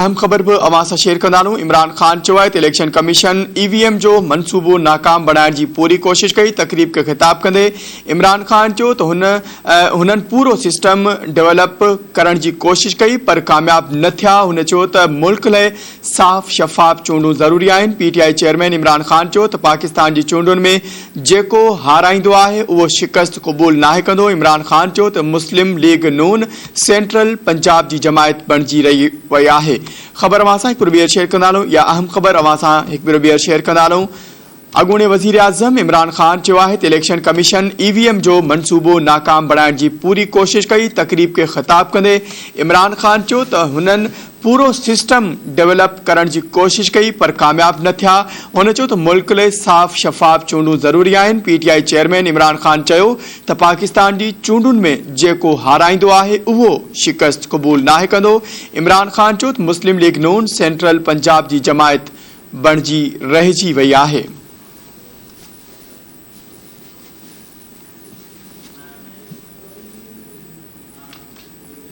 अहम ख़बर भी अवां सां शेयर कंदासूं। इमरान ख़ान चयो आहे त इलेक्शन कमीशन ईवीएम जो मनसूबो नाकाम बणाइण जी पूरी कोशिश कई। तकरीब खे ख़िताब कंदे इमरान ख़ान चयो त हुननि पूरो सिस्टम डेवलप करण जी कोशिश कई पर कामयाब न थिया। हुन चयो त मुल्क लाइ साफ़ शफ़ाफ़ चूंडूं ज़रूरी आहिनि। पीटीआई चेयरमैन इमरान ख़ान चयो त पाकिस्तान जी चूंडुनि में जेको हाराईंदो आहे उहो शिकस्त क़बूल नाहे कंदो। इमरान ख़ान चयो त मुस्लिम लीग नून सेंट्रल पंजाब जी जमायत बणिजी रही वई आहे। ख़बर अवां सां हिकु ॿीहर शेयर कंदासूं या अहम ख़बर अवां सां हिकु ॿीहर शेयर कंदासूं। अॻूणे वज़ीर आज़म इमरान ख़ान चयो आहे त इलेक्शन कमीशन ईवीएम जो मनसूबो नाकाम बणाइण जी पूरी कोशिश कई। तकरीब खे ख़िताब कंदे इमरान ख़ान चयो त हुननि पूरो सिस्टम डेवलप करण जी कोशिश कई पर कामयाब न थिया। हुन चयो त मुल्क लाइ साफ़ शफ़ाफ़ चूंडूं ज़रूरी आहिनि। पीटीआई चेयरमैन इमरान ख़ान चयो त पाकिस्तान जी चूंडुनि में जेको हाराईंदो आहे उहो शिकस्त क़बूल नाहे कंदो। इमरान ख़ान चयो त मुस्लिम लीग नून सेंट्रल पंजाब जी जमायत बणिजी रहिजी वई आहे।